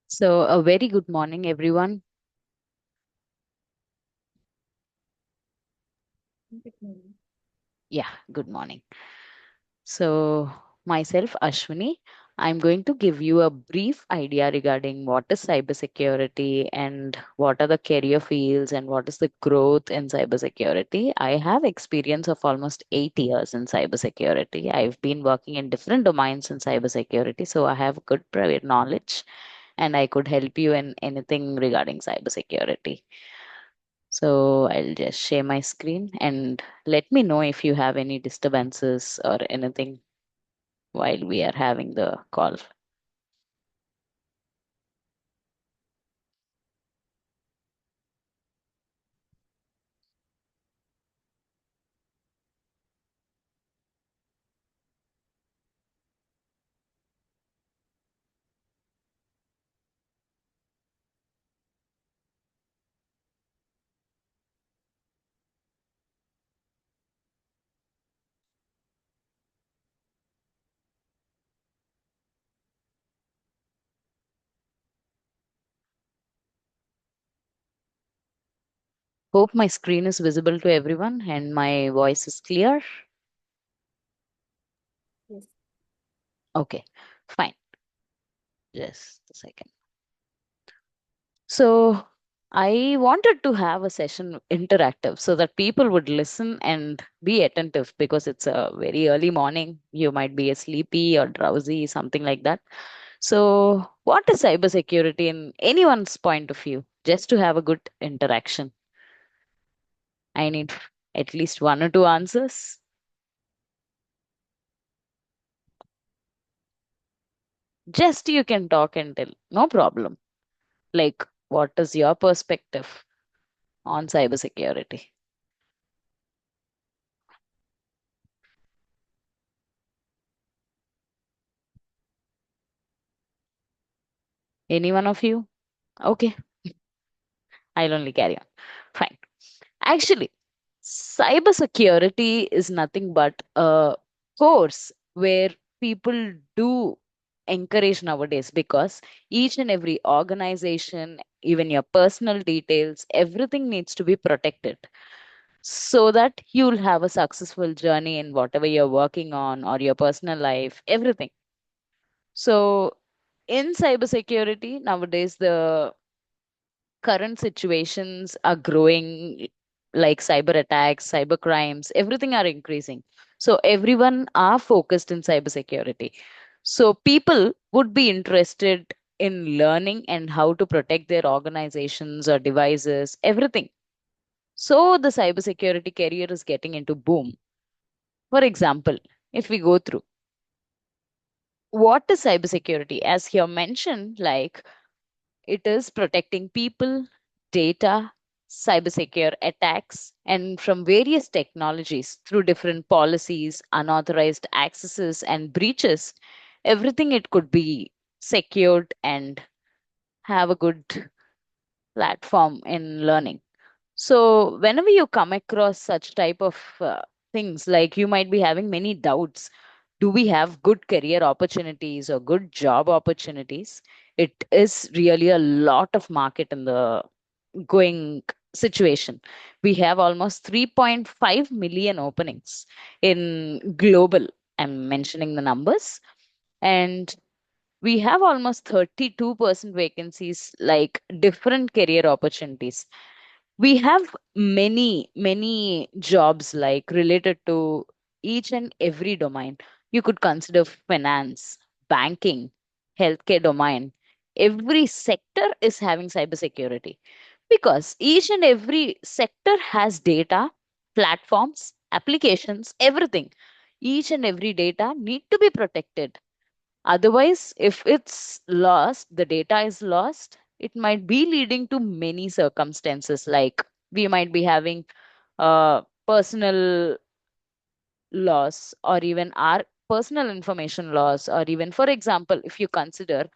So, a very good morning, everyone. Yeah, good morning. So, myself, Ashwini, I'm going to give you a brief idea regarding what is cybersecurity and what are the career fields and what is the growth in cybersecurity. I have experience of almost 8 years in cybersecurity. I've been working in different domains in cybersecurity, so I have good private knowledge and I could help you in anything regarding cybersecurity. So I'll just share my screen and let me know if you have any disturbances or anything while we are having the call. Hope my screen is visible to everyone and my voice is clear. Yes. Okay, fine. Just a second. So I wanted to have a session interactive so that people would listen and be attentive because it's a very early morning. You might be sleepy or drowsy, something like that. So, what is cybersecurity in anyone's point of view? Just to have a good interaction. I need at least one or two answers. Just you can talk and tell. No problem. Like, what is your perspective on cybersecurity? Any one of you? Okay, I'll only carry on. Fine. Actually, cybersecurity is nothing but a course where people do encourage nowadays because each and every organization, even your personal details, everything needs to be protected so that you'll have a successful journey in whatever you're working on or your personal life, everything. So, in cybersecurity, nowadays, the current situations are growing, like cyber attacks, cyber crimes, everything are increasing. So everyone are focused in cybersecurity. So people would be interested in learning and how to protect their organizations or devices, everything. So the cybersecurity career is getting into boom. For example, if we go through what is cybersecurity, as here mentioned, like it is protecting people, data, cybersecure attacks, and from various technologies through different policies, unauthorized accesses, and breaches. Everything it could be secured and have a good platform in learning. So whenever you come across such type of things, like you might be having many doubts, do we have good career opportunities or good job opportunities? It is really a lot of market in the going situation. We have almost 3.5 million openings in global. I'm mentioning the numbers. And we have almost 32% vacancies, like different career opportunities. We have many jobs like related to each and every domain. You could consider finance, banking, healthcare domain. Every sector is having cybersecurity because each and every sector has data, platforms, applications, everything. Each and every data need to be protected. Otherwise, if it's lost, the data is lost, it might be leading to many circumstances, like we might be having personal loss or even our personal information loss, or even, for example, if you consider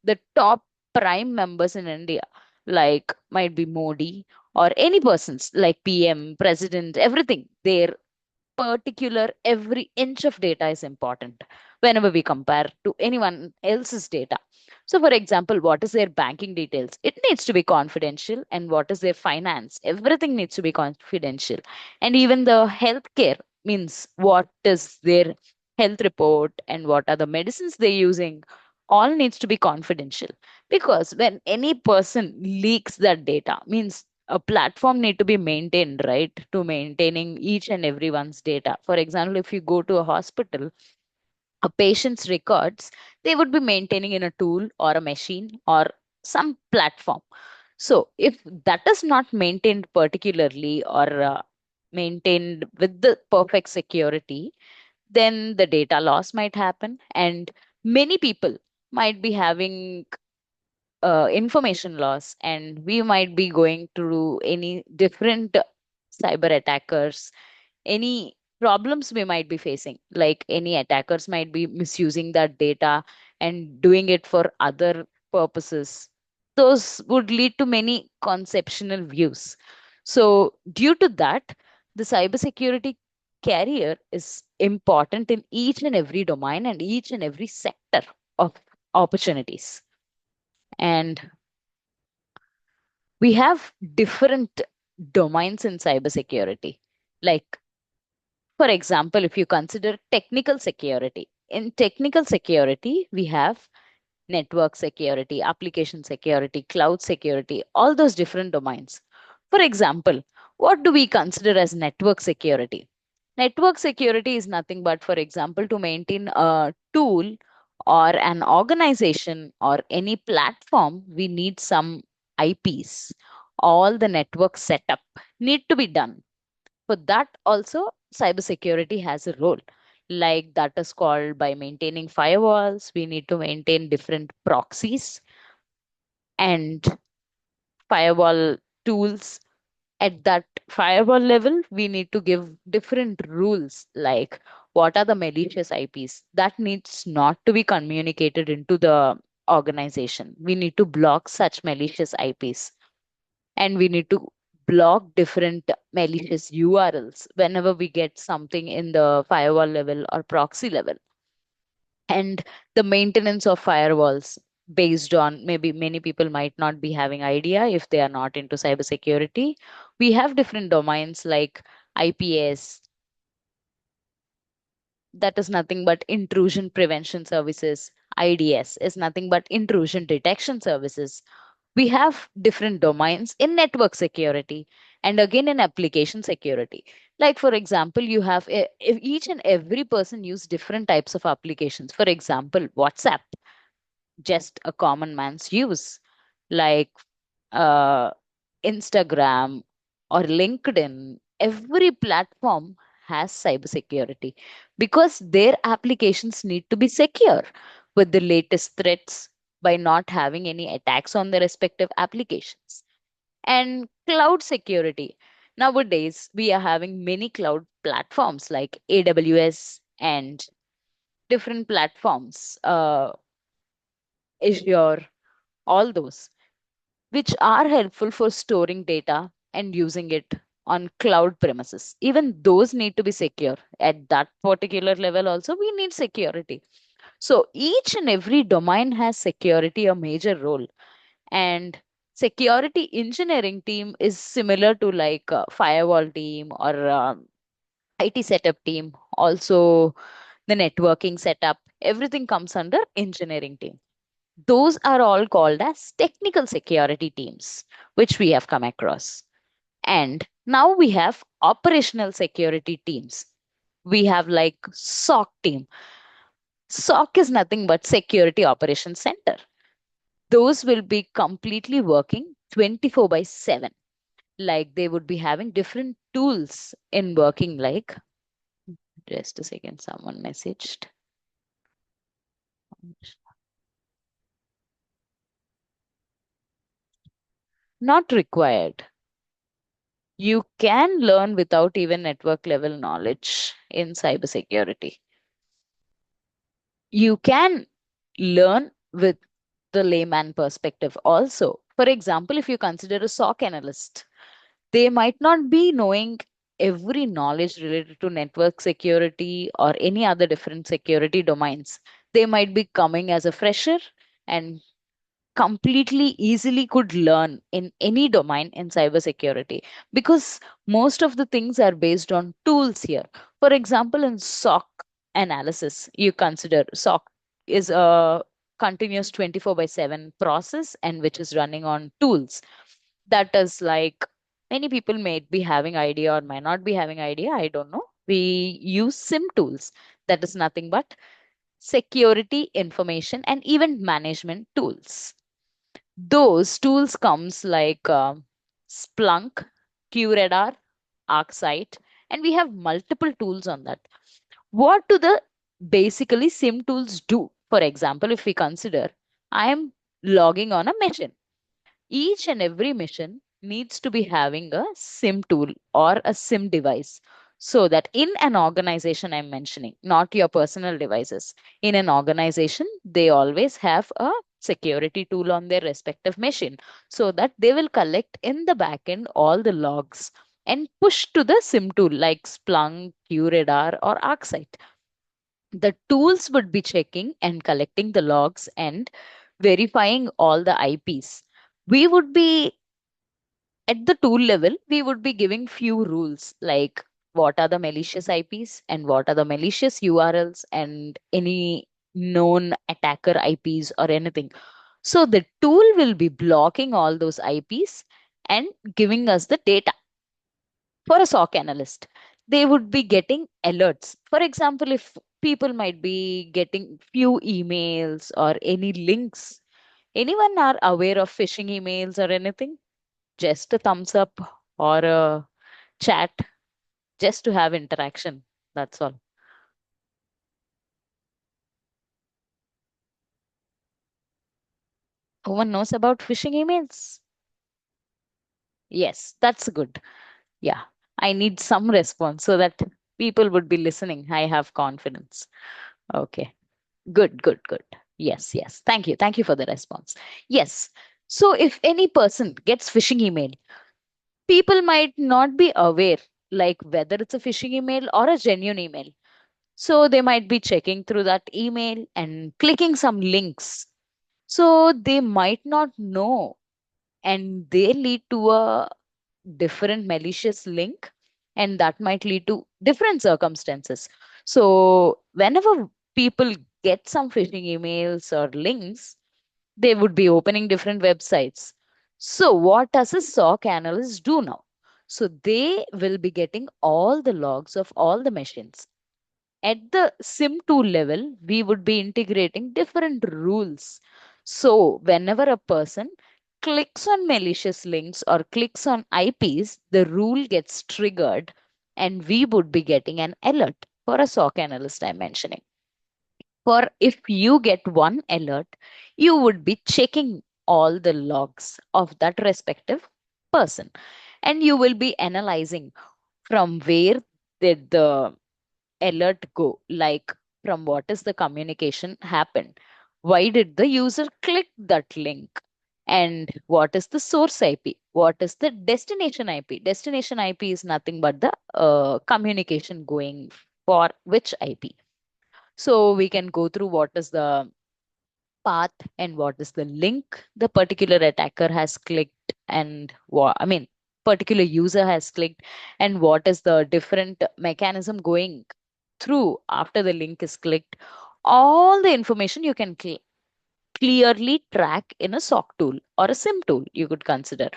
the top prime members in India, like might be Modi or any persons like PM, president, everything, their particular every inch of data is important whenever we compare to anyone else's data. So, for example, what is their banking details? It needs to be confidential. And what is their finance? Everything needs to be confidential. And even the healthcare means what is their health report and what are the medicines they're using, all needs to be confidential. Because when any person leaks that data, means a platform need to be maintained, right? To maintaining each and everyone's data. For example, if you go to a hospital, a patient's records, they would be maintaining in a tool or a machine or some platform. So, if that is not maintained particularly or maintained with the perfect security, then the data loss might happen, and many people might be having information loss, and we might be going through any different cyber attackers, any problems we might be facing, like any attackers might be misusing that data and doing it for other purposes. Those would lead to many conceptual views. So, due to that, the cybersecurity career is important in each and every domain and each and every sector of opportunities. And we have different domains in cybersecurity. Like, for example, if you consider technical security, in technical security, we have network security, application security, cloud security, all those different domains. For example, what do we consider as network security? Network security is nothing but, for example, to maintain a tool or an organization or any platform, we need some IPs. All the network setup need to be done. For that also, cybersecurity has a role. Like that is called by maintaining firewalls, we need to maintain different proxies and firewall tools. At that firewall level, we need to give different rules, like what are the malicious IPs that needs not to be communicated into the organization. We need to block such malicious IPs, and we need to block different malicious URLs whenever we get something in the firewall level or proxy level. And the maintenance of firewalls, based on, maybe many people might not be having idea if they are not into cybersecurity, we have different domains like IPS, that is nothing but intrusion prevention services. IDS is nothing but intrusion detection services. We have different domains in network security and again in application security. Like, for example, you have if each and every person use different types of applications. For example, WhatsApp, just a common man's use, like uh, Instagram or LinkedIn. Every platform has cybersecurity because their applications need to be secure with the latest threats by not having any attacks on the respective applications. And cloud security. Nowadays, we are having many cloud platforms like AWS and different platforms, Azure, all those, which are helpful for storing data and using it on cloud premises. Even those need to be secure. At that particular level, also, we need security. So each and every domain has security a major role. And security engineering team is similar to like a firewall team or IT setup team. Also, the networking setup, everything comes under engineering team. Those are all called as technical security teams, which we have come across. And now we have operational security teams. We have like SOC team. SOC is nothing but Security Operations Center. Those will be completely working 24 by 7. Like they would be having different tools in working, like, just a second, someone messaged. Not required. You can learn without even network level knowledge in cybersecurity. You can learn with the layman perspective also. For example, if you consider a SOC analyst, they might not be knowing every knowledge related to network security or any other different security domains. They might be coming as a fresher and completely easily could learn in any domain in cybersecurity, because most of the things are based on tools here. For example, in SOC analysis, you consider SOC is a continuous 24 by 7 process and which is running on tools. That is like, many people may be having idea or might not be having idea, I don't know. We use SIM tools. That is nothing but security information and event management tools. Those tools comes like Splunk, QRadar, ArcSight, and we have multiple tools on that. What do the basically SIM tools do? For example, if we consider I am logging on a machine, each and every mission needs to be having a SIM tool or a SIM device. So that in an organization, I'm mentioning, not your personal devices, in an organization, they always have a security tool on their respective machine, so that they will collect in the backend all the logs and push to the SIM tool like Splunk, QRadar, or ArcSight. The tools would be checking and collecting the logs and verifying all the IPs. We would be at the tool level, we would be giving few rules like what are the malicious IPs and what are the malicious URLs and any known attacker IPs or anything. So the tool will be blocking all those IPs and giving us the data. For a SOC analyst, they would be getting alerts. For example, if people might be getting few emails or any links, anyone are aware of phishing emails or anything? Just a thumbs up or a chat, just to have interaction. That's all. No one knows about phishing emails? Yes, that's good. Yeah, I need some response so that people would be listening. I have confidence. Okay, good, good, good. Yes, yes. Thank you. Thank you for the response. Yes. So if any person gets phishing email, people might not be aware like whether it's a phishing email or a genuine email. So they might be checking through that email and clicking some links. So they might not know, and they lead to a different malicious link, and that might lead to different circumstances. So whenever people get some phishing emails or links, they would be opening different websites. So what does a SOC analyst do now? So they will be getting all the logs of all the machines. At the SIM tool level, we would be integrating different rules. So whenever a person clicks on malicious links or clicks on IPs, the rule gets triggered and we would be getting an alert for a SOC analyst I'm mentioning. For if you get one alert, you would be checking all the logs of that respective person, and you will be analyzing from where did the alert go, like from what is the communication happened, why did the user click that link, and what is the source IP, what is the destination IP. Destination IP is nothing but the communication going for which IP. So we can go through what is the path and what is the link the particular attacker has clicked, and what, I mean, particular user has clicked, and what is the different mechanism going through after the link is clicked. All the information you can clearly track in a SOC tool or a SIM tool, you could consider.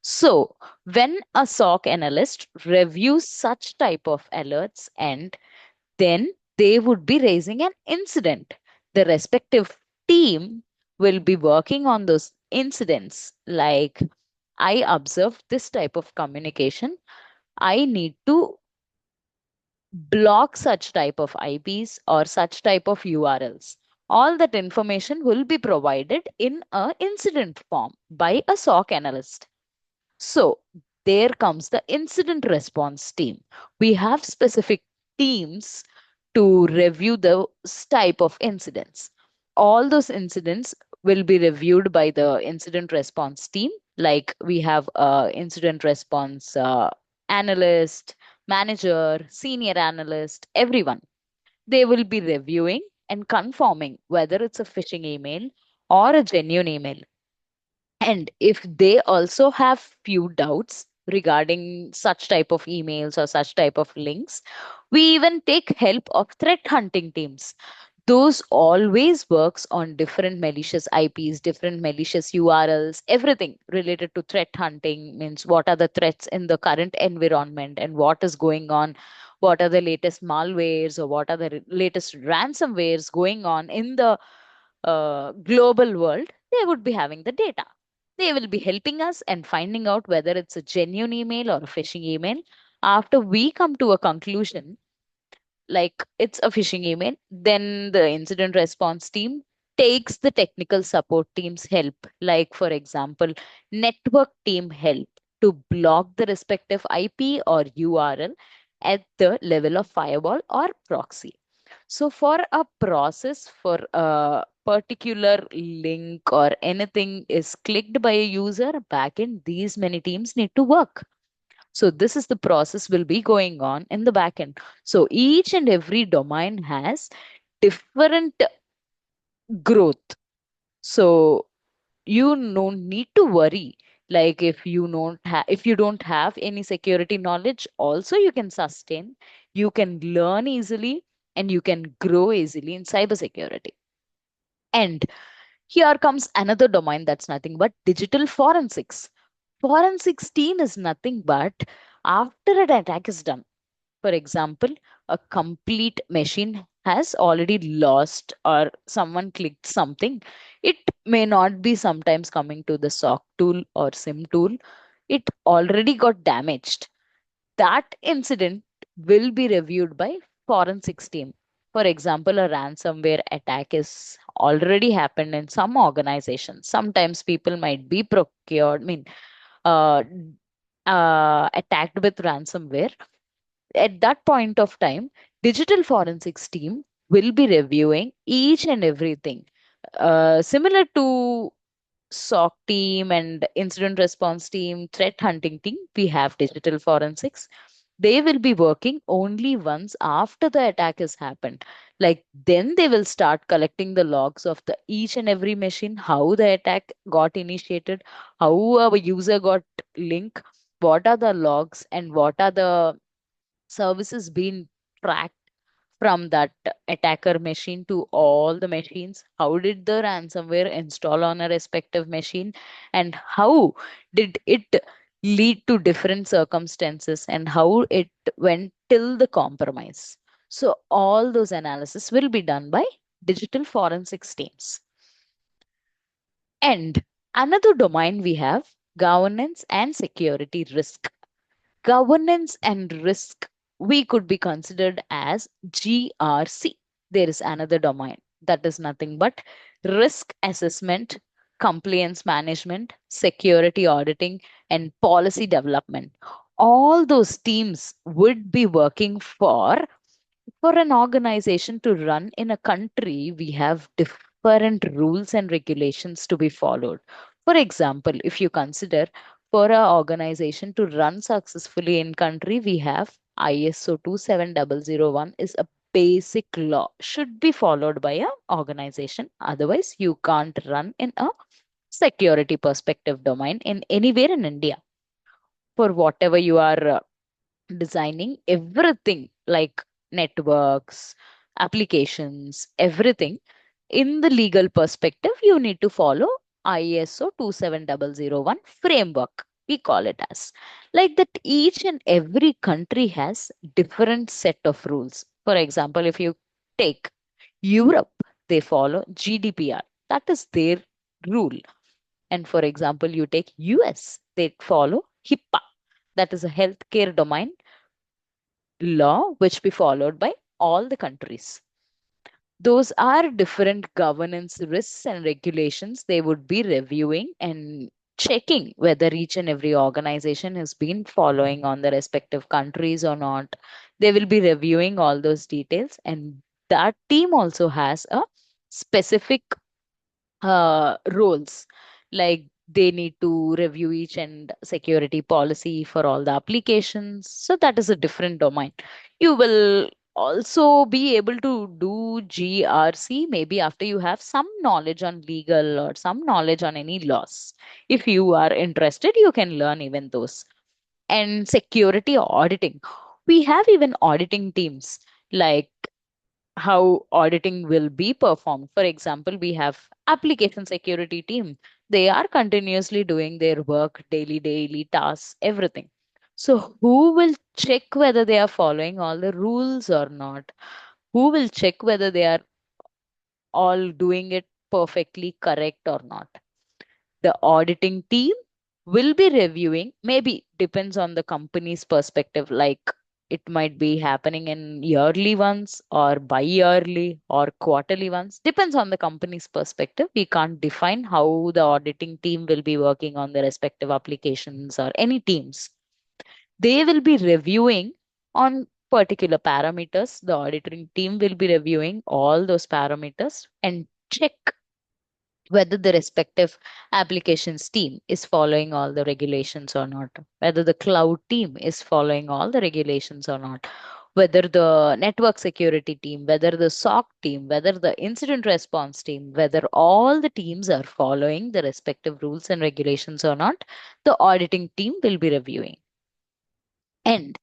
So, when a SOC analyst reviews such type of alerts, and then they would be raising an incident, the respective team will be working on those incidents. Like, I observed this type of communication. I need to block such type of IPs or such type of URLs. All that information will be provided in a incident form by a SOC analyst. So there comes the incident response team. We have specific teams to review those type of incidents. All those incidents will be reviewed by the incident response team. Like we have incident response analyst, manager, senior analyst, everyone. They will be reviewing and confirming whether it's a phishing email or a genuine email. And if they also have few doubts regarding such type of emails or such type of links, we even take help of threat hunting teams. Those always works on different malicious IPs, different malicious URLs, everything related to threat hunting. Means what are the threats in the current environment and what is going on, what are the latest malwares or what are the latest ransomwares going on in the global world. They would be having the data. They will be helping us and finding out whether it's a genuine email or a phishing email. After we come to a conclusion, like it's a phishing email, then the incident response team takes the technical support team's help, like for example, network team help to block the respective IP or URL at the level of firewall or proxy. So for a process for a particular link or anything is clicked by a user, backend, these many teams need to work. So this is the process will be going on in the backend. So each and every domain has different growth. So you no need to worry. Like if you don't have any security knowledge, also you can sustain, you can learn easily, and you can grow easily in cybersecurity. And here comes another domain that's nothing but digital forensics. Forensics team is nothing but after an attack is done. For example, a complete machine has already lost or someone clicked something. It may not be sometimes coming to the SOC tool or SIM tool. It already got damaged. That incident will be reviewed by forensics team. For example, a ransomware attack is already happened in some organizations. Sometimes people might be procured, uh, attacked with ransomware. At that point of time, digital forensics team will be reviewing each and everything. Similar to SOC team and incident response team, threat hunting team, we have digital forensics. They will be working only once after the attack has happened. Like then they will start collecting the logs of the each and every machine, how the attack got initiated, how a user got link, what are the logs and what are the services being tracked from that attacker machine to all the machines. How did the ransomware install on a respective machine, and how did it lead to different circumstances, and how it went till the compromise. So all those analysis will be done by digital forensics teams. And another domain we have governance and security risk. Governance and risk, we could be considered as GRC. There is another domain that is nothing but risk assessment, compliance management, security auditing, and policy development. All those teams would be working for an organization to run in a country. We have different rules and regulations to be followed. For example, if you consider for an organization to run successfully in country, we have ISO 27001 is a basic law should be followed by a organization. Otherwise, you can't run in a security perspective domain in anywhere in India for whatever you are designing everything like networks, applications, everything. In the legal perspective, you need to follow ISO 27001 framework. We call it as like that. Each and every country has different set of rules. For example, if you take Europe, they follow GDPR. That is their rule. And for example, you take US, they follow HIPAA. That is a healthcare domain law which be followed by all the countries. Those are different governance risks and regulations they would be reviewing and checking whether each and every organization has been following on the respective countries or not. They will be reviewing all those details, and that team also has a specific roles, like they need to review each and security policy for all the applications. So that is a different domain. You will also be able to do GRC maybe after you have some knowledge on legal or some knowledge on any laws. If you are interested, you can learn even those. And security auditing. We have even auditing teams, like how auditing will be performed. For example, we have application security team. They are continuously doing their work, daily tasks, everything. So who will check whether they are following all the rules or not? Who will check whether they are all doing it perfectly correct or not? The auditing team will be reviewing, maybe depends on the company's perspective, like it might be happening in yearly ones or bi-yearly or quarterly ones, depends on the company's perspective. We can't define how the auditing team will be working on the respective applications or any teams. They will be reviewing on particular parameters. The auditing team will be reviewing all those parameters and check whether the respective applications team is following all the regulations or not, whether the cloud team is following all the regulations or not, whether the network security team, whether the SOC team, whether the incident response team, whether all the teams are following the respective rules and regulations or not, the auditing team will be reviewing. And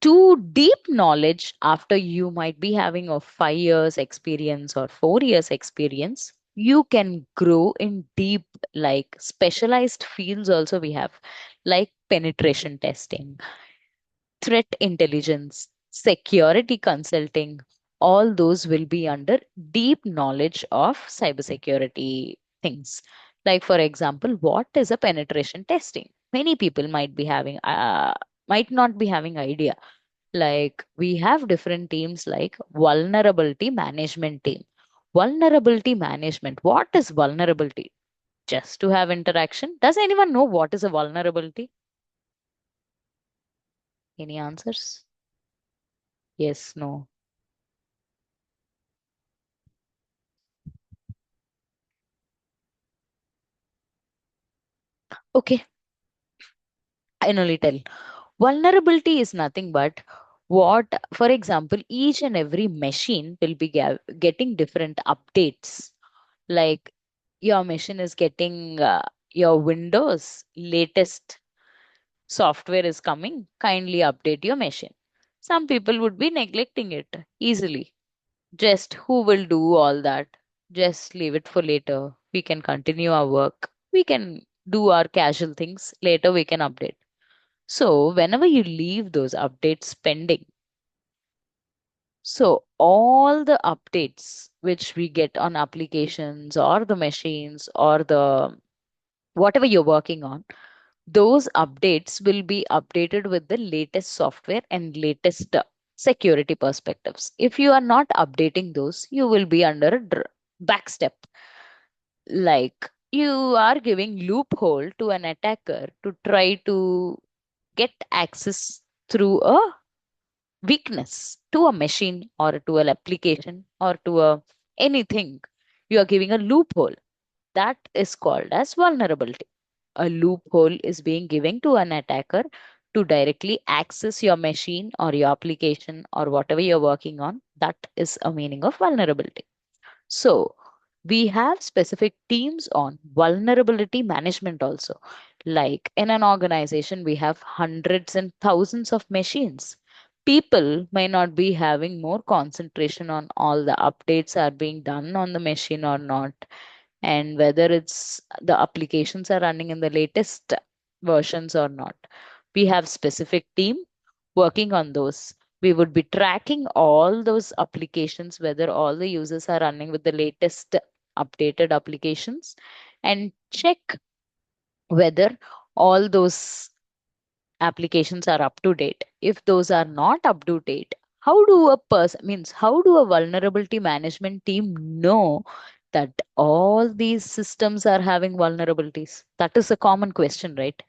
to deep knowledge, after you might be having a 5 years experience or 4 years experience, you can grow in deep, like specialized fields also we have, like penetration testing, threat intelligence, security consulting. All those will be under deep knowledge of cybersecurity things. Like for example, what is a penetration testing? Many people might not be having idea. Like we have different teams like vulnerability management team. Vulnerability management. What is vulnerability? Just to have interaction. Does anyone know what is a vulnerability? Any answers? Yes, no. Okay, I only tell. Vulnerability is nothing but what, for example, each and every machine will be getting different updates. Like your machine is getting your Windows latest software is coming, kindly update your machine. Some people would be neglecting it easily. Just who will do all that? Just leave it for later. We can continue our work. We can do our casual things. Later we can update. So whenever you leave those updates pending, so all the updates which we get on applications or the machines or the whatever you're working on, those updates will be updated with the latest software and latest security perspectives. If you are not updating those, you will be under a back step. Like you are giving loophole to an attacker to try to get access through a weakness to a machine or to an application or to a anything. You are giving a loophole. That is called as vulnerability. A loophole is being given to an attacker to directly access your machine or your application or whatever you're working on. That is a meaning of vulnerability. So we have specific teams on vulnerability management also. Like in an organization, we have hundreds and thousands of machines. People may not be having more concentration on all the updates are being done on the machine or not, and whether it's the applications are running in the latest versions or not. We have specific team working on those. We would be tracking all those applications, whether all the users are running with the latest updated applications, and check whether all those applications are up to date. If those are not up to date, how do a person means how do a vulnerability management team know that all these systems are having vulnerabilities? That is a common question, right?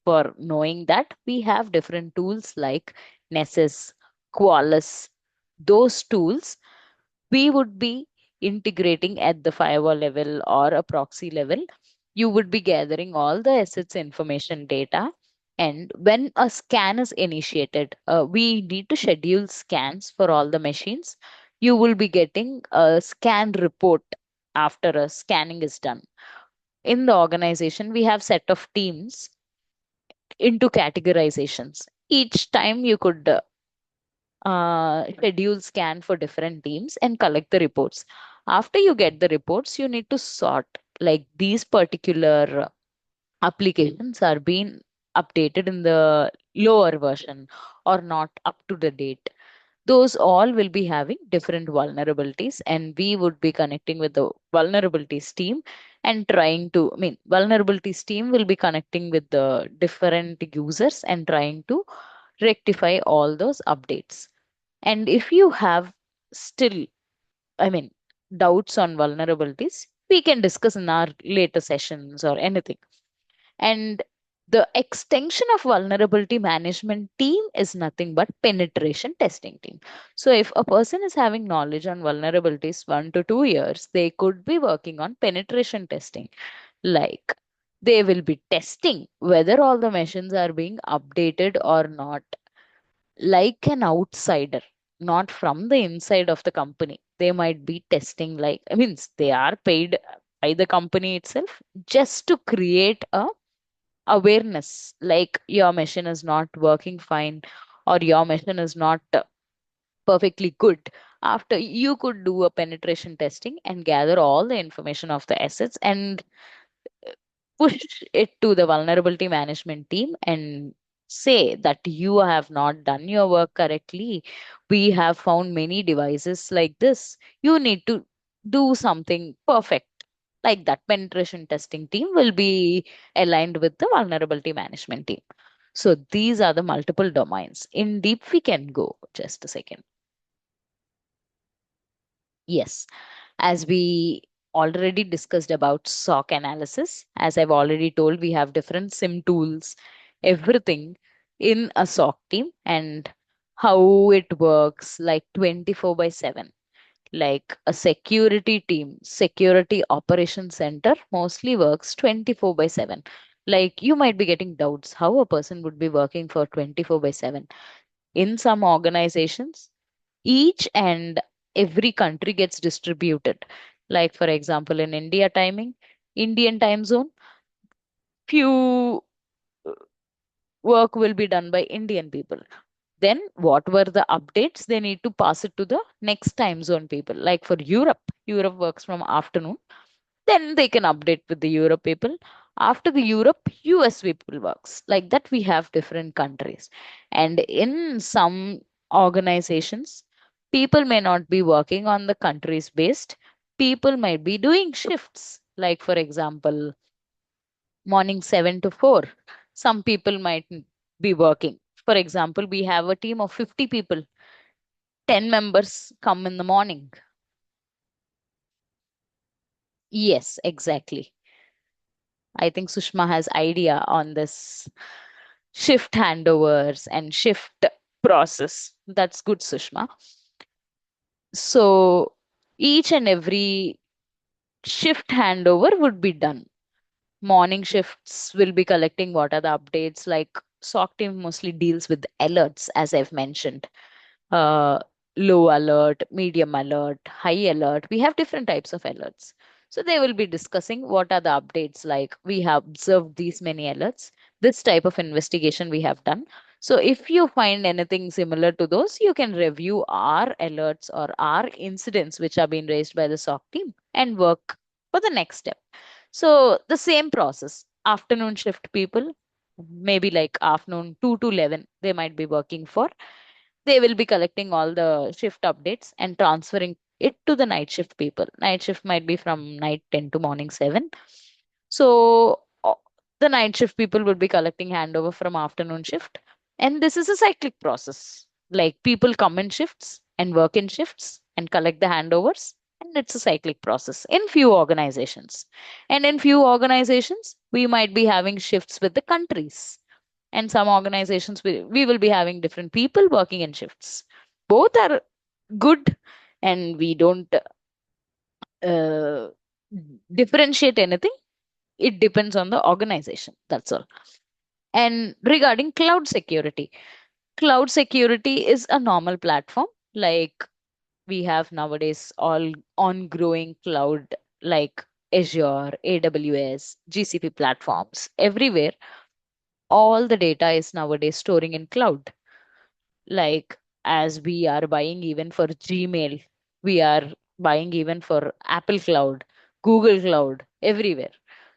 For knowing that, we have different tools like Nessus, Qualys. Those tools we would be integrating at the firewall level or a proxy level. You would be gathering all the assets information data. And when a scan is initiated, we need to schedule scans for all the machines. You will be getting a scan report after a scanning is done. In the organization, we have set of teams into categorizations. Each time you could schedule scan for different teams and collect the reports. After you get the reports, you need to sort, like these particular applications are being updated in the lower version or not up to the date. Those all will be having different vulnerabilities, and we would be connecting with the vulnerabilities team and trying to, I mean, vulnerabilities team will be connecting with the different users and trying to rectify all those updates. And if you have still, I mean, doubts on vulnerabilities, we can discuss in our later sessions or anything. And the extension of vulnerability management team is nothing but penetration testing team. So if a person is having knowledge on vulnerabilities 1 to 2 years, they could be working on penetration testing. Like they will be testing whether all the machines are being updated or not, like an outsider, not from the inside of the company. They might be testing, like, I mean, they are paid by the company itself just to create a awareness, like your machine is not working fine or your machine is not perfectly good. After, you could do a penetration testing and gather all the information of the assets and push it to the vulnerability management team and say that you have not done your work correctly. We have found many devices like this. You need to do something perfect. Like that, penetration testing team will be aligned with the vulnerability management team. So these are the multiple domains. In deep, we can go. Just a second. Yes. As we already discussed about SOC analysis, as I've already told, we have different SIM tools, everything in a SOC team, and how it works like 24 by 7. Like a security team, security operations center mostly works 24 by 7. Like you might be getting doubts how a person would be working for 24 by 7. In some organizations, each and every country gets distributed. Like, for example, in India timing, Indian time zone, few work will be done by Indian people. Then, what were the updates? They need to pass it to the next time zone people. Like for Europe, Europe works from afternoon, then they can update with the Europe people. After the Europe, US people works. Like that, we have different countries. And in some organizations, people may not be working on the countries based. People might be doing shifts. Like, for example, morning 7 to 4. Some people might be working. For example, we have a team of 50 people, 10 members come in the morning. Yes, exactly. I think Sushma has idea on this shift handovers and shift process. That's good, Sushma. So each and every shift handover would be done. Morning shifts will be collecting what are the updates. Like SOC team mostly deals with alerts, as I've mentioned. uh, Low alert, medium alert, high alert. We have different types of alerts. So they will be discussing what are the updates, like we have observed these many alerts, this type of investigation we have done. So if you find anything similar to those, you can review our alerts or our incidents which are being raised by the SOC team and work for the next step. So the same process. Afternoon shift people, maybe like afternoon 2 to 11, they might be working for. They will be collecting all the shift updates and transferring it to the night shift people. Night shift might be from night 10 to morning 7. So the night shift people would be collecting handover from afternoon shift. And this is a cyclic process. Like people come in shifts and work in shifts and collect the handovers. And it's a cyclic process in few organizations. And in few organizations, we might be having shifts with the countries, and some organizations we will be having different people working in shifts. Both are good, and we don't uh, differentiate anything. It depends on the organization, that's all. And regarding cloud security is a normal platform. Like we have nowadays all on growing cloud like Azure, AWS, GCP platforms everywhere. All the data is nowadays storing in cloud. Like as we are buying even for Gmail, we are buying even for Apple Cloud, Google Cloud, everywhere.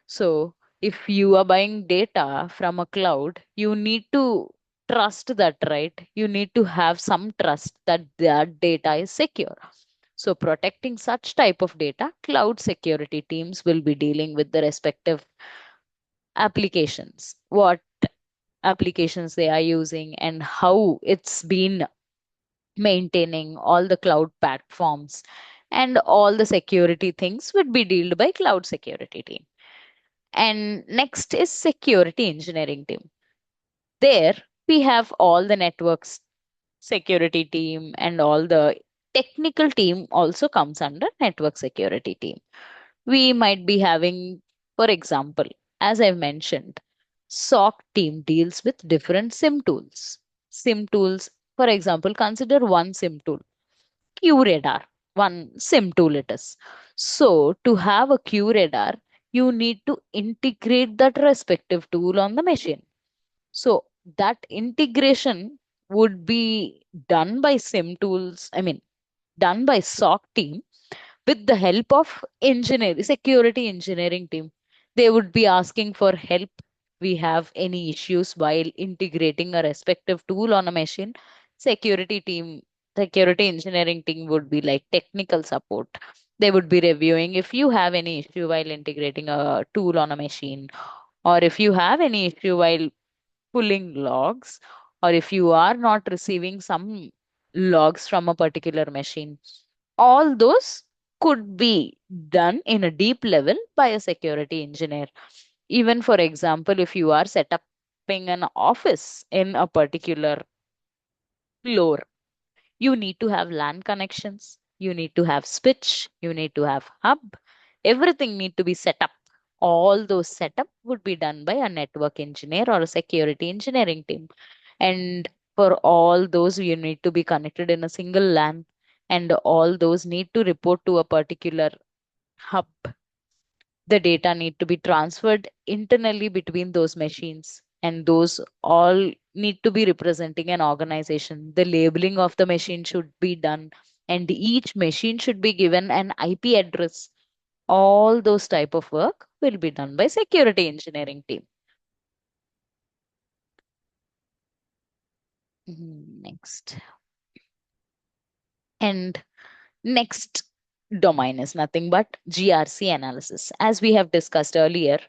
So if you are buying data from a cloud, you need to trust that, right? You need to have some trust that that data is secure. So protecting such type of data, cloud security teams will be dealing with the respective applications, what applications they are using and how it's been maintaining all the cloud platforms, and all the security things would be dealt by cloud security team. And next is security engineering team. There we have all the networks security team, and all the technical team also comes under network security team. We might be having, for example, as I've mentioned, SOC team deals with different SIM tools. SIM tools, for example, consider one SIM tool, QRadar, one SIM tool it is. So, to have a QRadar, you need to integrate that respective tool on the machine. So, that integration would be done by SIM tools, I mean, done by SOC team with the help of security engineering team. They would be asking for help. We have any issues while integrating a respective tool on a machine. Security team, security engineering team would be like technical support. They would be reviewing if you have any issue while integrating a tool on a machine, or if you have any issue while pulling logs, or if you are not receiving some logs from a particular machine. All those could be done in a deep level by a security engineer. Even for example, if you are setting an office in a particular floor, you need to have LAN connections, you need to have switch, you need to have hub, everything need to be set up. All those setup would be done by a network engineer or a security engineering team. And for all those, you need to be connected in a single LAN, and all those need to report to a particular hub. The data need to be transferred internally between those machines, and those all need to be representing an organization. The labeling of the machine should be done, and each machine should be given an IP address. All those type of work will be done by security engineering team. Next. And next domain is nothing but GRC analysis. As we have discussed earlier,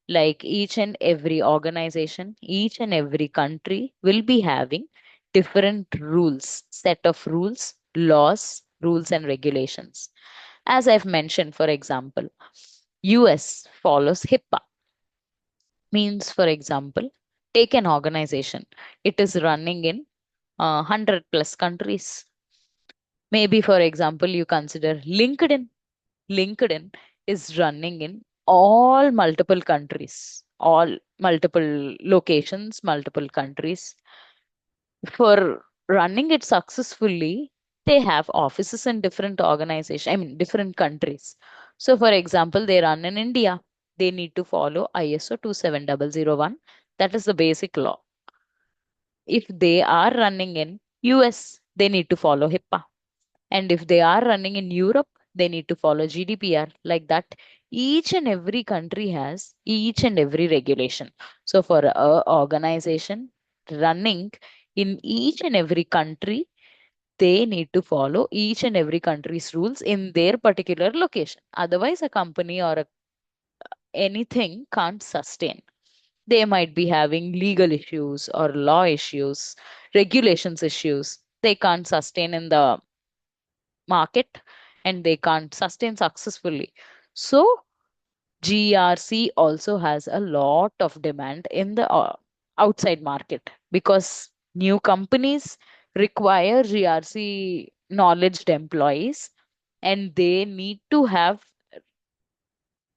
like each and every organization, each and every country will be having different rules, set of rules, laws, rules and regulations. As I've mentioned, for example, US follows HIPAA. Means, for example, take an organization. It is running in 100 plus countries. Maybe, for example, you consider LinkedIn. LinkedIn is running in all multiple countries, all multiple locations, multiple countries. For running it successfully, they have offices in different organizations, I mean, different countries. So, for example, they run in India. They need to follow ISO 27001. That is the basic law. If they are running in US, they need to follow HIPAA. And if they are running in Europe, they need to follow GDPR. Like that, each and every country has each and every regulation. So for a organization running in each and every country, they need to follow each and every country's rules in their particular location. Otherwise, a company or anything can't sustain. They might be having legal issues or law issues, regulations issues. They can't sustain in the market, and they can't sustain successfully. So, GRC also has a lot of demand in the outside market, because new companies require GRC knowledge employees, and they need to have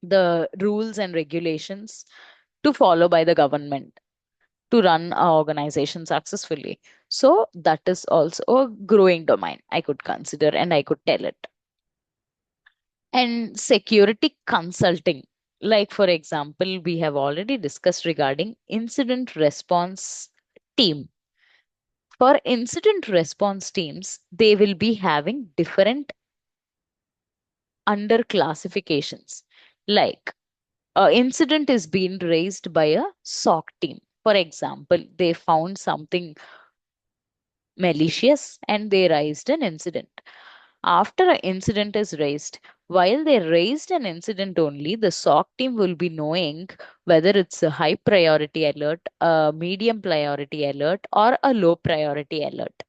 the rules and regulations to follow by the government. to run our organization successfully. So that is also a growing domain I could consider and I could tell it. And security consulting, like for example, we have already discussed regarding incident response team. For incident response teams, they will be having different under classifications. Like a incident is being raised by a SOC team. For example, they found something malicious and they raised an incident. After an incident is raised, while they raised an incident only, the SOC team will be knowing whether it's a high priority alert, a medium priority alert, or a low priority alert.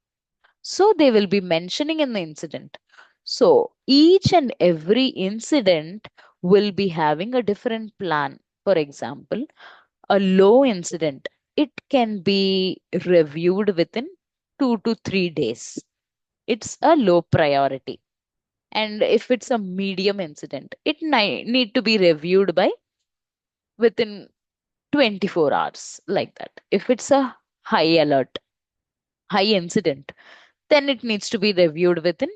So they will be mentioning in the incident. So each and every incident will be having a different plan. For example, a low incident, it can be reviewed within 2 to 3 days. It's a low priority. And if it's a medium incident, it need to be reviewed by within 24 hours, like that. If it's a high alert, high incident, then it needs to be reviewed within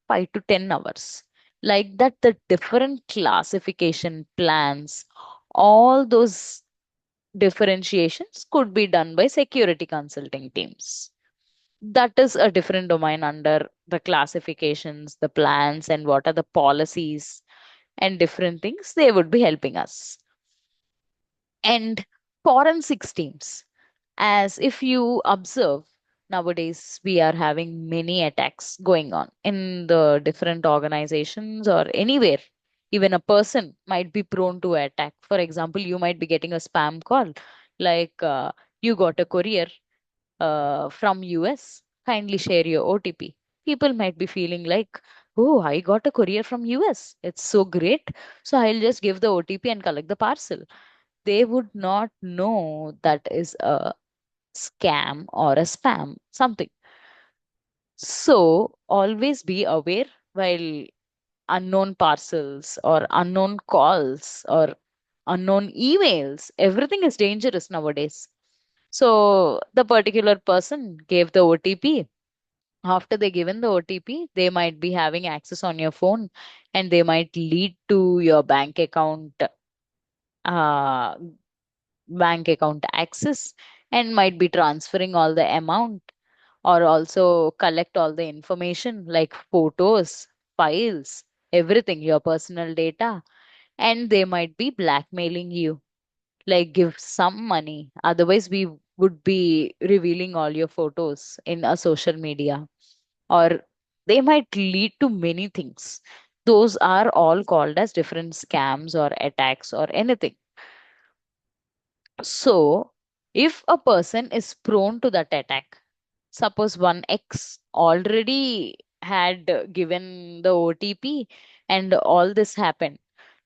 5 to 10 hours. Like that, the different classification plans, all those differentiations could be done by security consulting teams. That is a different domain under the classifications, the plans, and what are the policies and different things they would be helping us. And forensics teams, as if you observe, nowadays we are having many attacks going on in the different organizations or anywhere. Even a person might be prone to attack. For example, you might be getting a spam call like, you got a courier from US, kindly share your OTP. People might be feeling like, oh, I got a courier from US, it's so great, so I'll just give the OTP and collect the parcel. They would not know that is a scam or a spam, something. So always be aware while unknown parcels or unknown calls or unknown emails. Everything is dangerous nowadays. So the particular person gave the OTP. After they given the OTP, they might be having access on your phone and they might lead to your uh, bank account access and might be transferring all the amount or also collect all the information like photos, files, everything, your personal data, and they might be blackmailing you, like give some money. Otherwise, we would be revealing all your photos in a social media, or they might lead to many things. Those are all called as different scams or attacks or anything. So, if a person is prone to that attack, suppose one X already had given the OTP and all this happened,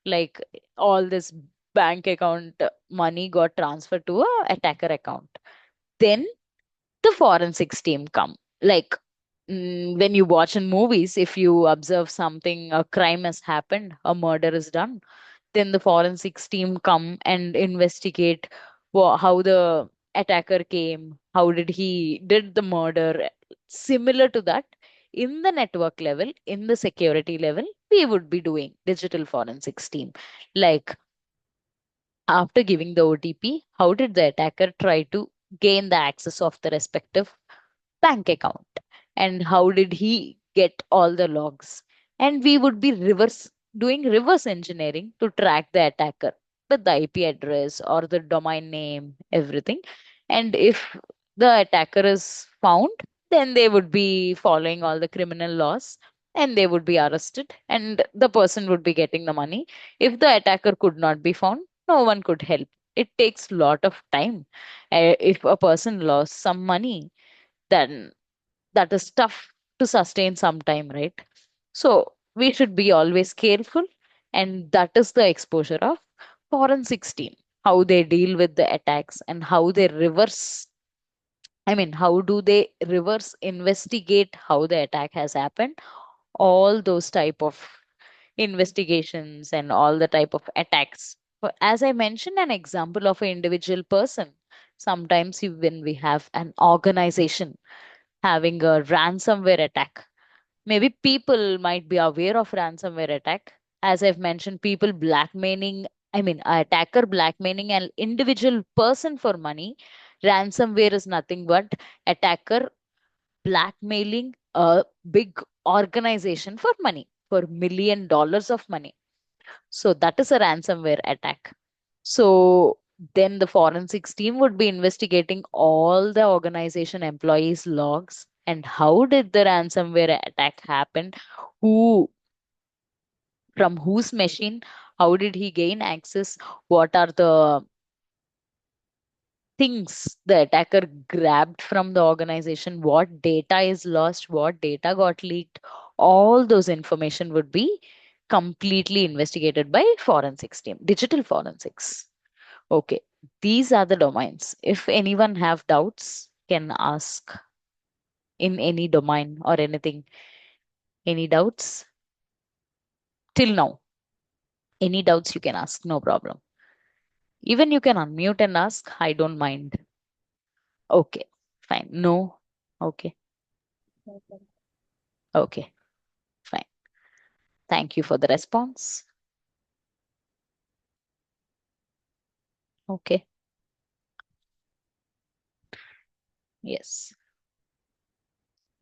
like all this bank account money got transferred to a attacker account, then the forensics team come. Like, when you watch in movies, if you observe something, a crime has happened, a murder is done, then the forensics team come and investigate how the attacker came, how did he did the murder. Similar to that, in the network level, in the security level, we would be doing digital forensics team. Like, after giving the OTP, how did the attacker try to gain the access of the respective bank account, and how did he get all the logs? And we would be doing reverse engineering to track the attacker with the IP address or the domain name, everything. And if the attacker is found, then they would be following all the criminal laws and they would be arrested and the person would be getting the money. If the attacker could not be found, no one could help. It takes lot of time. If a person lost some money, then that is tough to sustain sometime, right? So we should be always careful, and that is the exposure of forensics team, how they deal with the attacks and how they reverse. I mean, how do they reverse investigate how the attack has happened? All those type of investigations and all the type of attacks. As I mentioned, an example of an individual person. Sometimes when we have an organization having a ransomware attack, maybe people might be aware of ransomware attack. As I've mentioned, people blackmailing, I mean, a attacker blackmailing an individual person for money. Ransomware is nothing but attacker blackmailing a big organization for money, for $1 million of money. So that is a ransomware attack. So then the forensics team would be investigating all the organization employees' logs and how did the ransomware attack happen? Who, from whose machine? How did he gain access? What are the things the attacker grabbed from the organization? What data is lost? What data got leaked? All those information would be completely investigated by forensics team, digital forensics. Okay, these are the domains. If anyone have doubts, can ask in any domain or anything. Any doubts till now? Any doubts you can ask, no problem. Even you can unmute and ask, I don't mind. Okay, fine. No, okay, okay, fine. Thank you for the response. Okay, yes.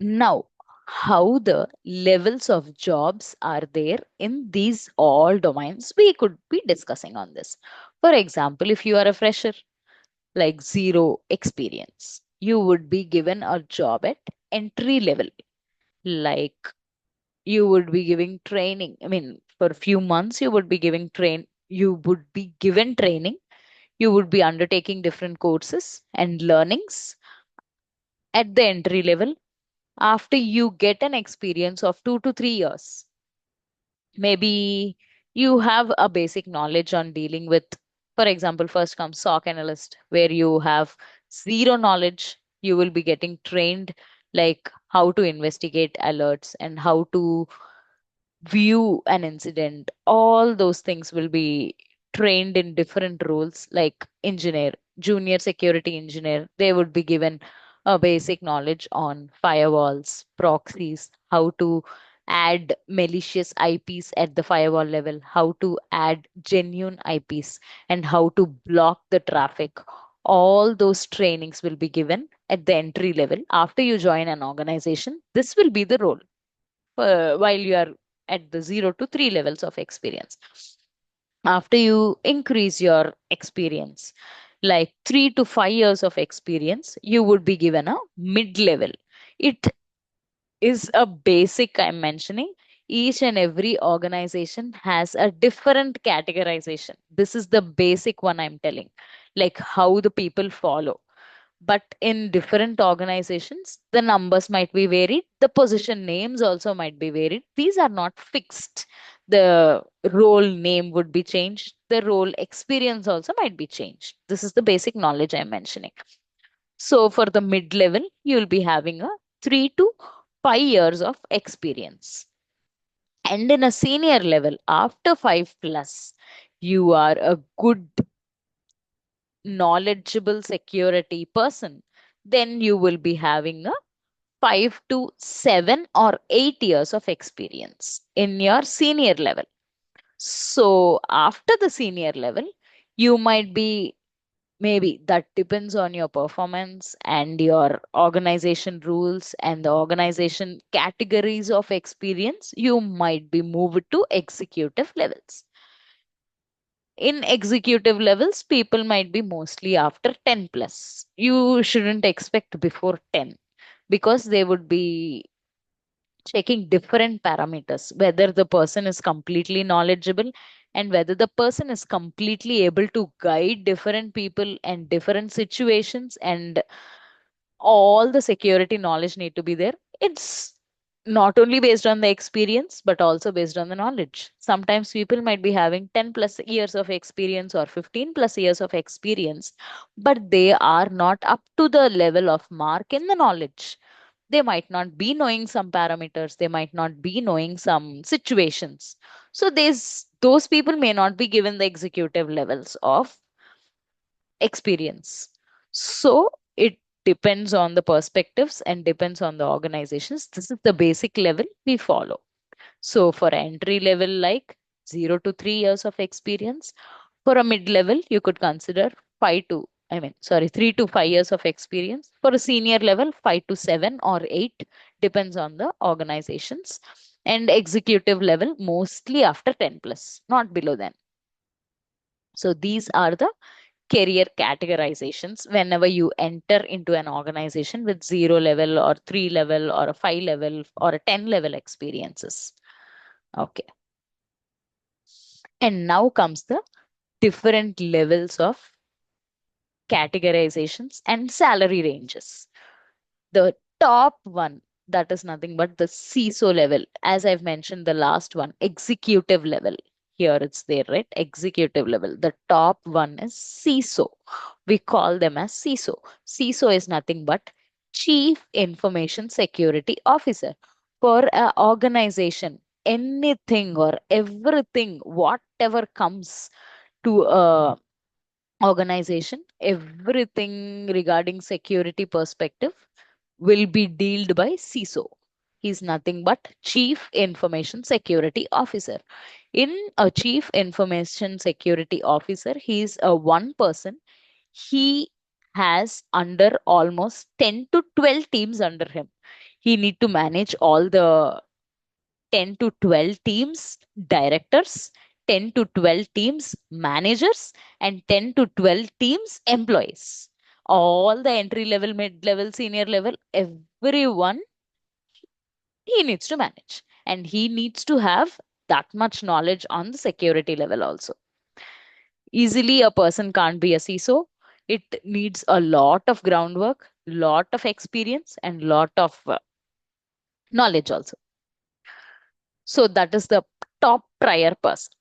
Now, how the levels of jobs are there in these all domains, we could be discussing on this. For example, if you are a fresher, like zero experience, you would be given a job at entry level. Like you would be giving training. I mean, for a few months, you would be given training. You would be undertaking different courses and learnings at the entry level. After you get an experience of 2 to 3 years, maybe you have a basic knowledge on dealing with, for example, first comes SOC analyst, where you have zero knowledge. You will be getting trained like how to investigate alerts and how to view an incident. All those things will be trained in different roles, like engineer, junior security engineer. They would be given a basic knowledge on firewalls, proxies, how to add malicious IPs at the firewall level, how to add genuine IPs, and how to block the traffic. All those trainings will be given at the entry level. After you join an organization, this will be the role while you are at the 0 to 3 levels of experience. After you increase your experience, like 3 to 5 years of experience, you would be given a mid level. It is a basic I'm mentioning. Each and every organization has a different categorization. This is the basic one I'm telling, like how the people follow. But in different organizations, the numbers might be varied, the position names also might be varied. These are not fixed. The role name would be changed, the role experience also might be changed. This is the basic knowledge I'm mentioning. So for the mid level, you'll be having a 3 to 5 years of experience. And in a senior level, after 5 plus, you are a good knowledgeable security person, then you will be having a 5 to 7 or 8 years of experience in your senior level. So after the senior level, you might be, maybe that depends on your performance and your organization rules and the organization categories of experience, you might be moved to executive levels. In executive levels, people might be mostly after 10 plus. You shouldn't expect before 10 because they would be checking different parameters, whether the person is completely knowledgeable and whether the person is completely able to guide different people and different situations, and all the security knowledge need to be there. It's not only based on the experience but also based on the knowledge. Sometimes people might be having 10 plus years of experience or 15 plus years of experience, but they are not up to the level of mark in the knowledge. They might not be knowing some parameters, they might not be knowing some situations. So those people may not be given the executive levels of experience. So it depends on the perspectives and depends on the organizations. This is the basic level we follow. So for entry level, like 0 to 3 years of experience. For a mid level, you could consider 3 to 5 years of experience. For a senior level, 5 to 7 or 8, depends on the organizations. And executive level, mostly after 10 plus, not below then. So these are the career categorizations whenever you enter into an organization with 0 level or 3 level or a 5 level or a 10 level experiences. Okay. And now comes the different levels of categorizations and salary ranges. The top one, that is nothing but the CISO level. As I've mentioned, the last one, executive level. Here it's there, right? Executive level. The top one is CISO. We call them as CISO. CISO is nothing but Chief Information Security Officer. For an organization, anything or everything, whatever comes to a organization, everything regarding security perspective will be dealt by CISO. He's nothing but Chief Information Security Officer. In a Chief Information Security Officer, he is a one person. He has under almost 10 to 12 teams under him. He need to manage all the 10 to 12 teams directors, 10 to 12 teams managers, and 10 to 12 teams employees. All the entry level, mid level, senior level, everyone he needs to manage. And he needs to have that much knowledge on the security level also. Easily, a person can't be a CISO. It needs a lot of groundwork, lot of experience, and lot of knowledge also. So that is the top prior person.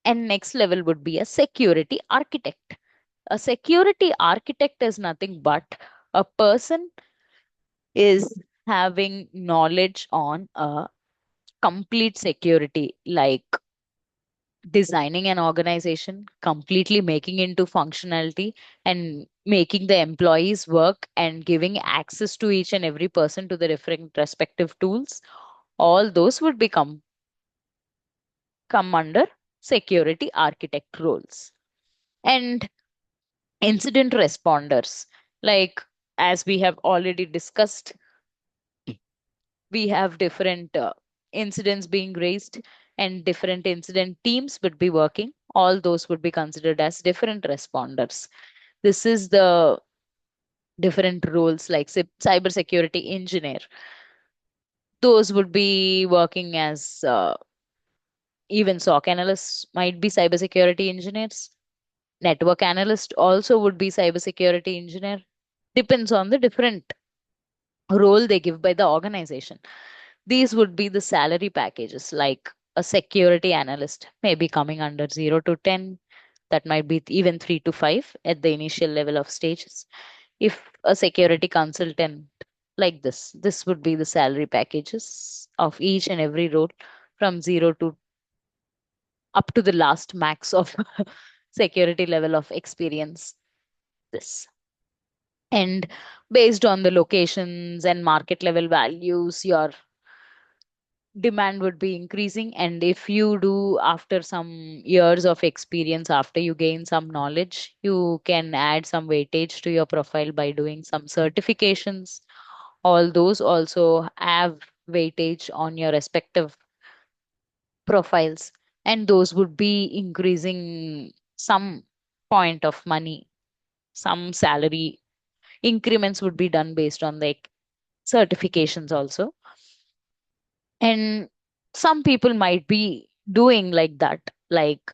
And next level would be a security architect. A security architect is nothing but a person is having knowledge on a complete security, like designing an organization, completely making into functionality and making the employees work and giving access to each and every person to the different respective tools. All those would become come under security architect roles. And incident responders, like as we have already discussed, we have different incidents being raised and different incident teams would be working. All those would be considered as different responders. This is the different roles, like cybersecurity engineer. Those would be working as even SOC analysts might be cybersecurity engineers. Network analyst also would be cybersecurity engineer. Depends on the different role they give by the organization. These would be the salary packages, like a security analyst may be coming under 0 to 10. That might be even 3 to 5 at the initial level of stages. If a security consultant, like this would be the salary packages of each and every role from 0 to up to the last max of security level of experience. This. And based on the locations and market level values, your demand would be increasing. And if you do, after some years of experience, after you gain some knowledge, you can add some weightage to your profile by doing some certifications. All those also have weightage on your respective profiles, and those would be increasing some point of money. Some salary increments would be done based on the certifications also. And some people might be doing like that. Like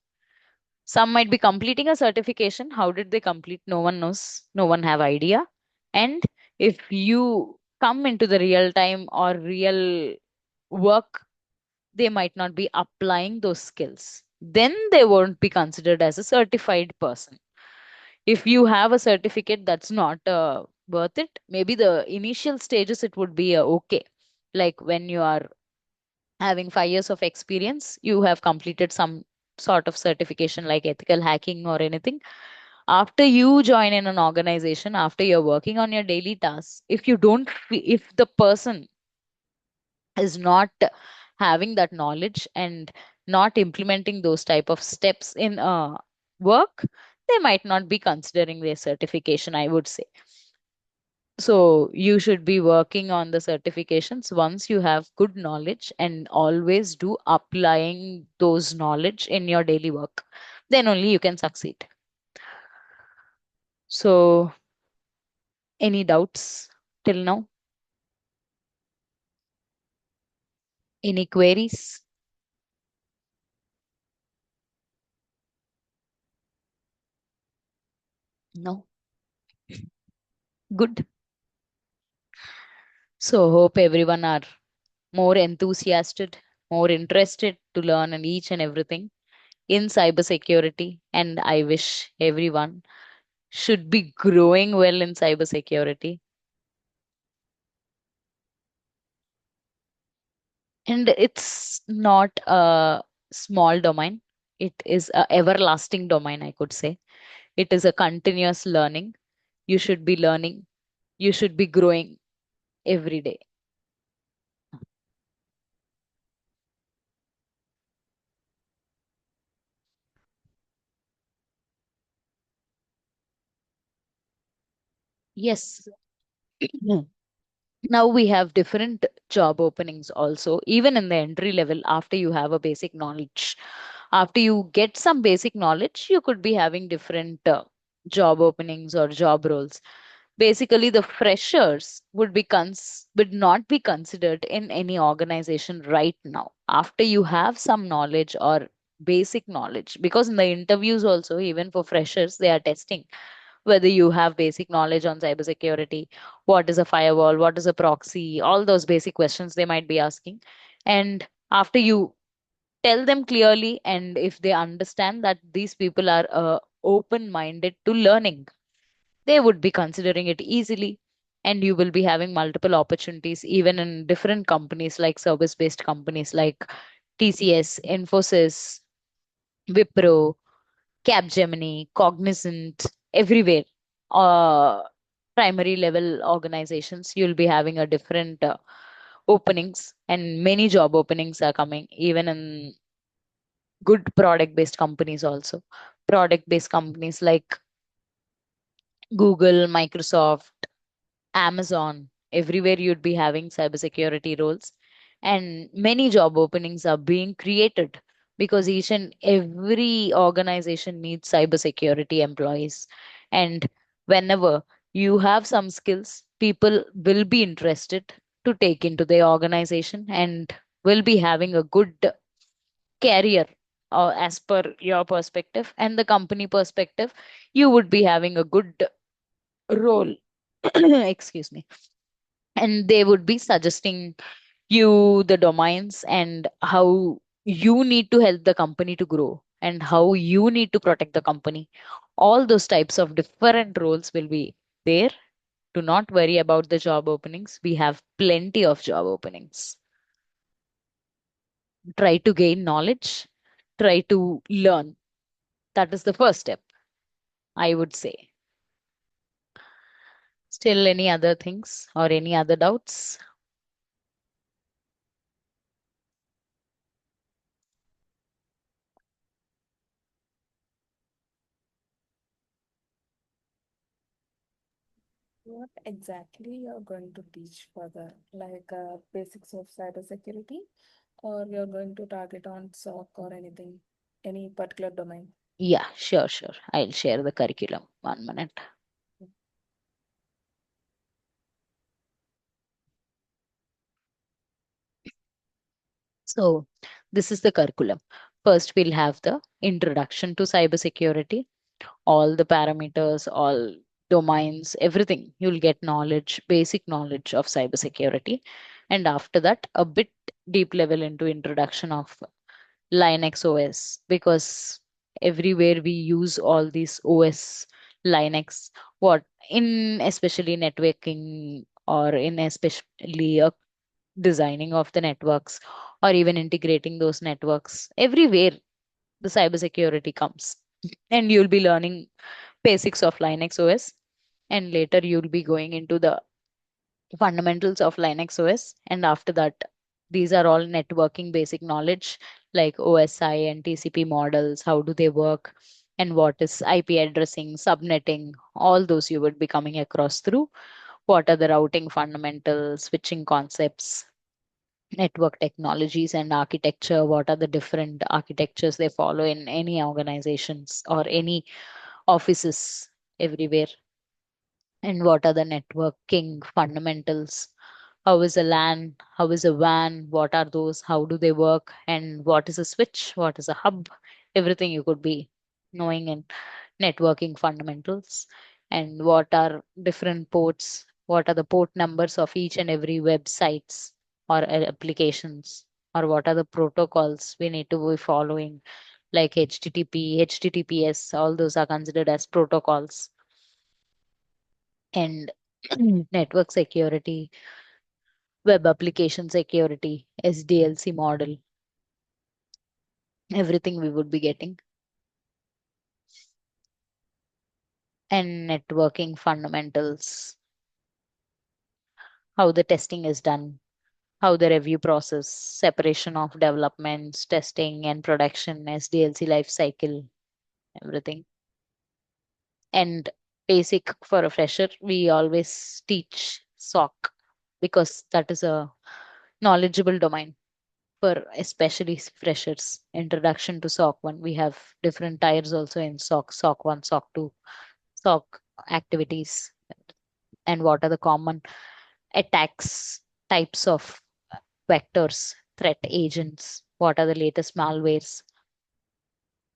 some might be completing a certification. How did they complete? No one knows. No one have idea. And if you come into the real time or real work, they might not be applying those skills. Then they won't be considered as a certified person. If you have a certificate, that's not worth it. Maybe the initial stages it would be okay. Like when you are having 5 years of experience, you have completed some sort of certification like ethical hacking or anything. After you join in an organization, after you're working on your daily tasks, if you don't if the person is not having that knowledge and not implementing those type of steps in work, they might not be considering their certification, I would say. So you should be working on the certifications once you have good knowledge, and always do applying those knowledge in your daily work. Then only you can succeed. So any doubts till now? Any queries? No. Good. So hope everyone are more enthusiastic, more interested to learn and each and everything in cybersecurity. And I wish everyone should be growing well in cybersecurity. And it's not a small domain. It is a everlasting domain, I could say. It is a continuous learning. You should be learning. You should be growing every day. Yes. Now we have different job openings also, even in the entry level. After you have a basic knowledge, after you get some basic knowledge, you could be having different job openings or job roles. Basically, the freshers would not be considered in any organization right now after you have some knowledge or basic knowledge, because in the interviews also, even for freshers, they are testing whether you have basic knowledge on cybersecurity, what is a firewall, what is a proxy, all those basic questions they might be asking. And after you tell them clearly, and if they understand that these people are open minded to learning, they would be considering it easily. And you will be having multiple opportunities even in different companies, like service based companies like TCS, Infosys, Wipro, Capgemini, Cognizant, everywhere. Uh, Primary level organizations, you'll be having a different openings, and many job openings are coming, even in good product based companies also. Product based companies like Google, Microsoft, Amazon, everywhere you'd be having cybersecurity roles. And many job openings are being created because each and every organization needs cybersecurity employees. And whenever you have some skills, people will be interested to take into the organization and will be having a good career as per your perspective and the company perspective. You would be having a good role. Excuse me. And they would be suggesting you the domains and how you need to help the company to grow and how you need to protect the company. All those types of different roles will be there. Do not worry about the job openings. We have plenty of job openings. Try to gain knowledge, try to learn. That is the first step, I would say. Still, any other things or any other doubts? What exactly you're going to teach further, like basics of cybersecurity, or you're going to target on SOC or anything, any particular domain? Yeah, sure, sure. I'll share the curriculum. 1 minute. So, this is the curriculum. First, we'll have the introduction to cybersecurity, all the parameters, all domains, everything. You'll get knowledge, basic knowledge of cybersecurity. And after that, a bit deep level into introduction of Linux OS, because everywhere we use all these OS, Linux, what in especially networking or in especially designing of the networks or even integrating those networks, everywhere the cybersecurity comes. And you'll be learning basics of Linux OS, and later you'll be going into the fundamentals of Linux OS. And after that, these are all networking basic knowledge like OSI and TCP models, how do they work, and what is IP addressing, subnetting, all those you would be coming across through. What are the routing fundamentals, switching concepts, network technologies and architecture, what are the different architectures they follow in any organizations or any offices everywhere, and what are the networking fundamentals. How is a LAN? How is a WAN? What are those? How do they work? And what is a switch? What is a hub? Everything you could be knowing in networking fundamentals. And what are different ports? What are the port numbers of each and every websites or applications? Or what are the protocols we need to be following, like HTTP, HTTPS, all those are considered as protocols. And network security, web application security, SDLC model, everything we would be getting, and networking fundamentals, how the testing is done, how the review process, separation of developments, testing and production, SDLC life cycle, everything. And basic for a fresher, we always teach SOC because that is a knowledgeable domain for especially freshers. Introduction to SOC 1. We have different tiers also in SOC, SOC 1, SOC 2, SOC activities, and what are the common attacks, types of vectors, threat agents, what are the latest malwares,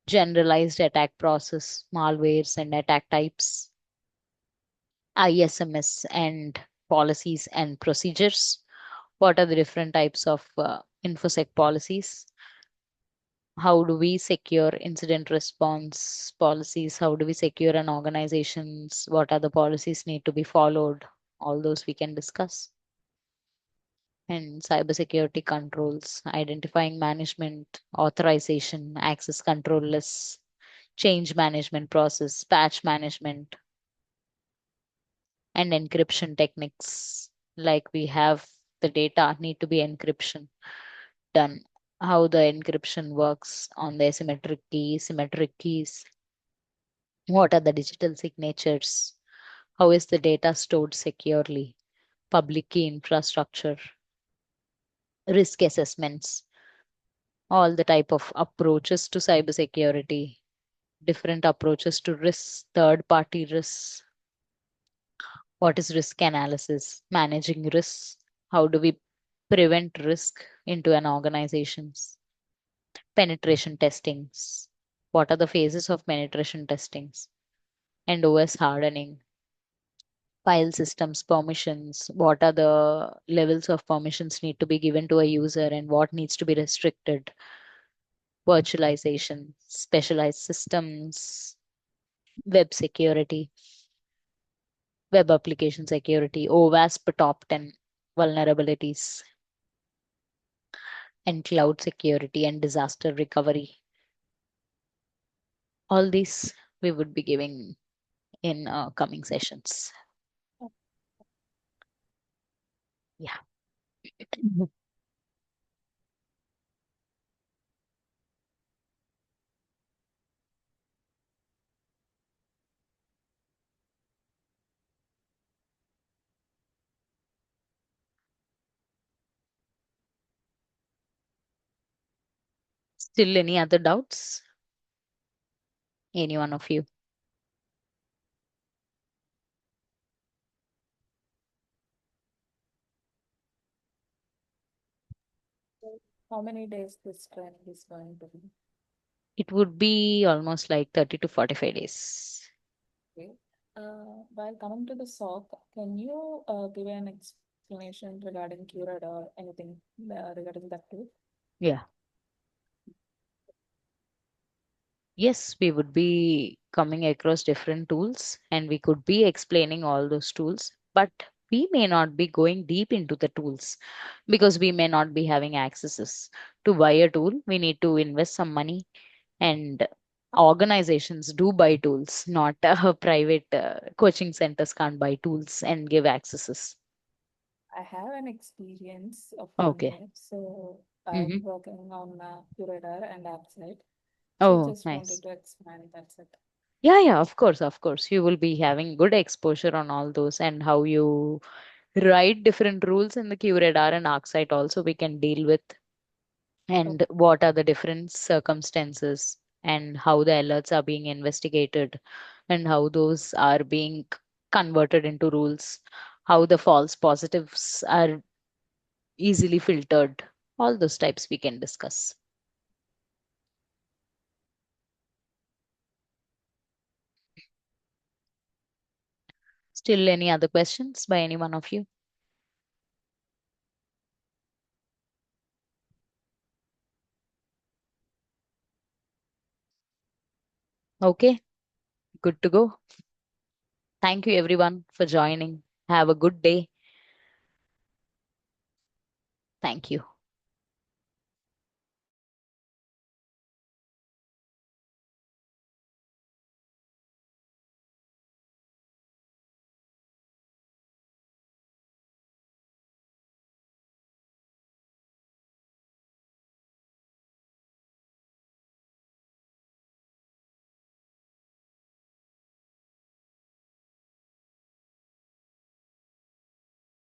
generalized attack process, malwares and attack types, ISMS and policies and procedures. What are the different types of infosec policies? How do we secure incident response policies? How do we secure an organizations? What are the policies need to be followed? All those we can discuss. And cybersecurity controls, identifying management, authorization, access control lists, change management process, patch management, and encryption techniques. Like we have the data need to be encryption done. How the encryption works on the asymmetric keys, symmetric keys. What are the digital signatures? How is the data stored securely? Public key infrastructure, risk assessments, all the type of approaches to cybersecurity, different approaches to risks, third party risks. What is risk analysis? Managing risks. How do we prevent risk into an organizations? Penetration testings. What are the phases of penetration testings? And OS hardening, file systems permissions, what are the levels of permissions need to be given to a user and what needs to be restricted, virtualization, specialized systems, web security, web application security, OWASP top 10 vulnerabilities, and cloud security and disaster recovery. All these we would be giving in coming sessions. Yeah. Still any other doubts? Any one of you? How many days this training is going to be? It would be almost like 30 to 45 days. Okay. While coming to the SOC, can you give an explanation regarding Curad or anything regarding that too? Yeah. Yes, we would be coming across different tools and we could be explaining all those tools, but we may not be going deep into the tools because we may not be having accesses. To buy a tool, we need to invest some money, and Organizations do buy tools, not private coaching centers can't buy tools and give accesses. I have an experience of one Okay. year, so I'm Mm-hmm. working on Curator and AppSite. So Oh, just nice. wanted to expand. That's it. Yeah, yeah, of course, of course. You will be having good exposure on all those and how you write different rules in the QRadar and ArcSight also we can deal with, Oh, and what are the different circumstances and how the alerts are being investigated and how those are being converted into rules, how the false positives are easily filtered. All those types we can discuss. Still, any other questions by any one of you? Okay, good to go. Thank you everyone for joining. Have a good day. Thank you.